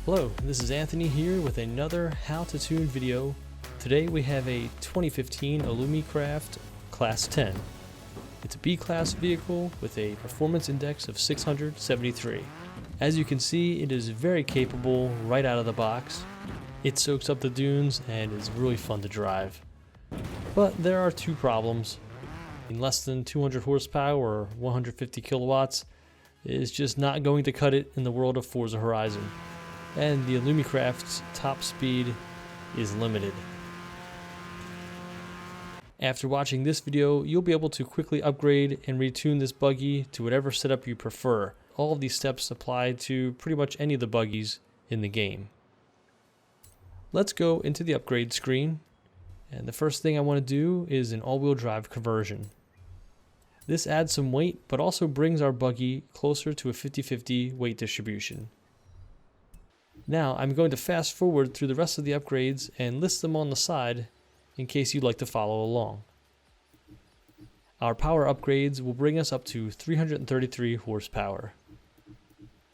Hello, this is Anthony here with another How to Tune video. Today we have a 2015 Illumicraft Class 10. It's a B-Class vehicle with a performance index of 673. As you can see, it is very capable right out of the box. It soaks up the dunes and is really fun to drive. But there are two problems. In less than 200 horsepower or 150 kilowatts is just not going to cut it in the world of Forza Horizon. And the Illumicraft's top speed is limited. After watching this video, you'll be able to quickly upgrade and retune this buggy to whatever setup you prefer. All of these steps apply to pretty much any of the buggies in the game. Let's go into the upgrade screen, and the first thing I want to do is an all-wheel drive conversion. This adds some weight, but also brings our buggy closer to a 50-50 weight distribution. Now I'm going to fast forward through the rest of the upgrades and list them on the side in case you'd like to follow along. Our power upgrades will bring us up to 333 horsepower.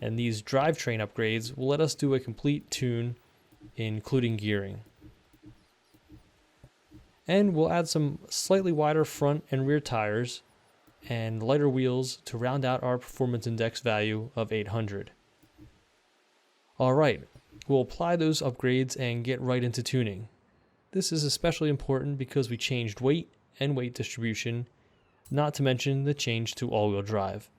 And these drivetrain upgrades will let us do a complete tune, including gearing. And we'll add some slightly wider front and rear tires and lighter wheels to round out our performance index value of 800. Alright, we'll apply those upgrades and get right into tuning. This is especially important because we changed weight and weight distribution, not to mention the change to all-wheel drive.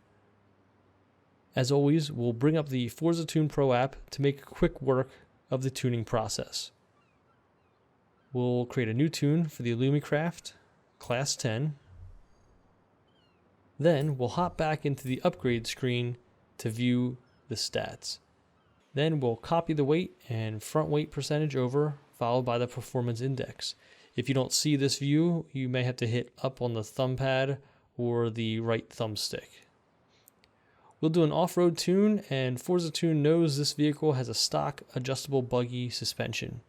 As always, we'll bring up the ForzaTune Pro app to make quick work of the tuning process. We'll create a new tune for the Illumicraft Class 10. Then we'll hop back into the upgrade screen to view the stats. Then we'll copy the weight and front weight percentage over, followed by the performance index. If you don't see this view, you may have to hit up on the thumb pad or the right thumbstick. We'll do an off-road tune, and ForzaTune knows this vehicle has a stock adjustable buggy suspension.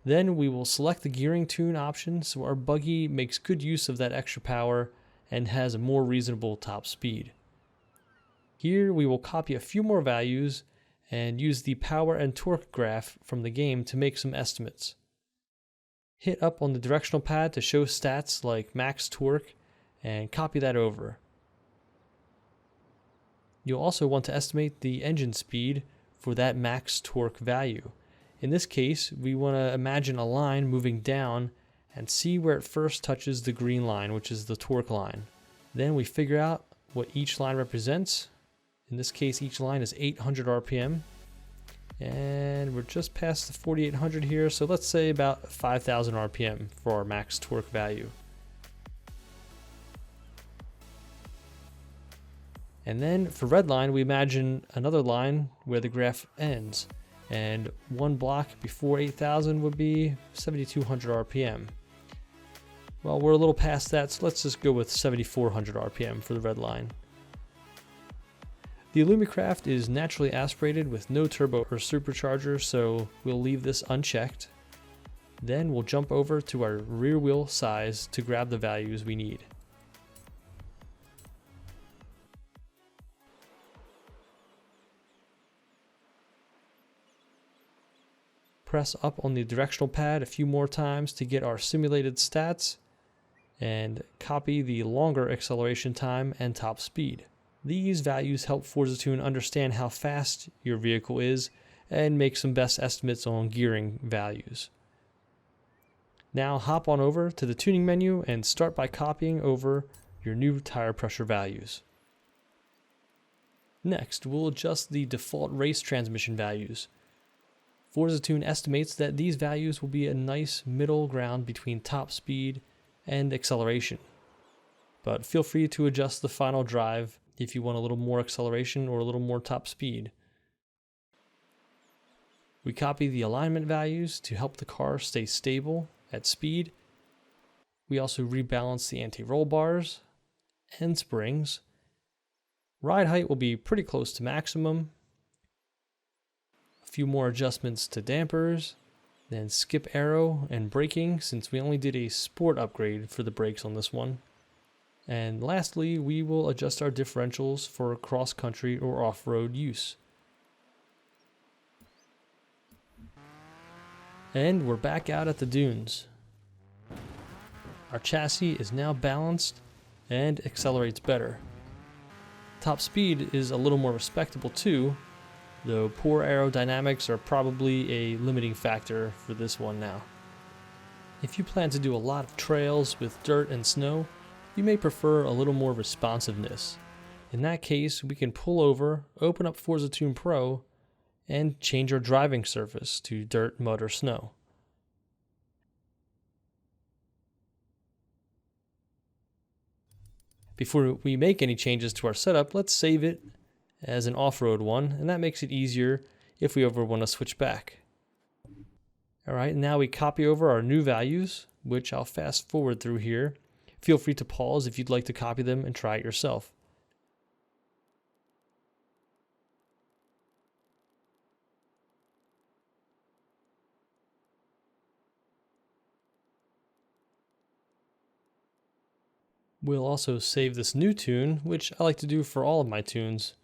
Then we will select the gearing tune option so our buggy makes good use of that extra power and has a more reasonable top speed. Here we will copy a few more values and use the power and torque graph from the game to make some estimates. Hit up on the directional pad to show stats like max torque and copy that over. You'll also want to estimate the engine speed for that max torque value. In this case, we want to imagine a line moving down and see where it first touches the green line, which is the torque line. Then we figure out what each line represents. In this case, each line is 800 RPM. And we're just past the 4800 here, so let's say about 5000 RPM for our max torque value. And then for red line, we imagine another line where the graph ends. And one block before 8000 would be 7200 RPM. Well, we're a little past that, so let's just go with 7400 RPM for the red line. The Illumicraft is naturally aspirated with no turbo or supercharger, so we'll leave this unchecked. Then we'll jump over to our rear wheel size to grab the values we need. Press up on the directional pad a few more times to get our simulated stats, and copy the longer acceleration time and top speed. These values help ForzaTune understand how fast your vehicle is and make some best estimates on gearing values. Now hop on over to the tuning menu and start by copying over your new tire pressure values. Next, we'll adjust the default race transmission values. ForzaTune estimates that these values will be a nice middle ground between top speed and acceleration. But feel free to adjust the final drive if you want a little more acceleration or a little more top speed. We copy the alignment values to help the car stay stable at speed. We also rebalance the anti-roll bars and springs. Ride height will be pretty close to maximum. A few more adjustments to dampers, then skip aero and braking since we only did a sport upgrade for the brakes on this one. And lastly, we will adjust our differentials for cross-country or off-road use. And we're back out at the dunes. Our chassis is now balanced and accelerates better. Top speed is a little more respectable too, though poor aerodynamics are probably a limiting factor for this one now. If you plan to do a lot of trails with dirt and snow, you may prefer a little more responsiveness. In that case, we can pull over, open up ForzaTune Pro, and change our driving surface to dirt, mud, or snow. Before we make any changes to our setup, let's save it as an off-road one, and that makes it easier if we ever want to switch back. Alright, now we copy over our new values, which I'll fast forward through here. Feel free to pause if you'd like to copy them and try it yourself. We'll also save this new tune, which I like to do for all of my tunes.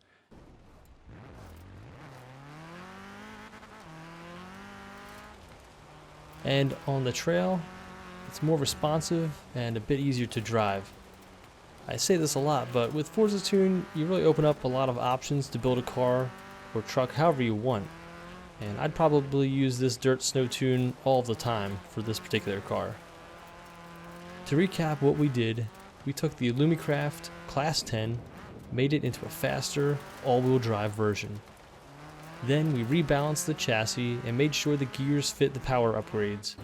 And on the trail, it's more responsive and a bit easier to drive. I say this a lot, but with ForzaTune, you really open up a lot of options to build a car or truck however you want. And I'd probably use this dirt snow tune all the time for this particular car. To recap what we did, we took the Lumicraft Class 10, made it into a faster, all-wheel drive version. Then we rebalanced the chassis and made sure the gears fit the power upgrades.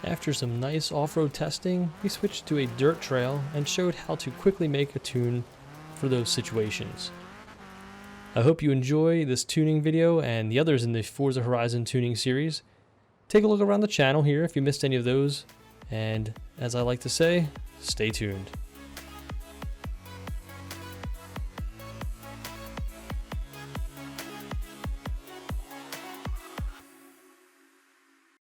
After some nice off-road testing, we switched to a dirt trail and showed how to quickly make a tune for those situations. I hope you enjoy this tuning video and the others in the Forza Horizon tuning series. Take a look around the channel here if you missed any of those, and as I like to say, stay tuned.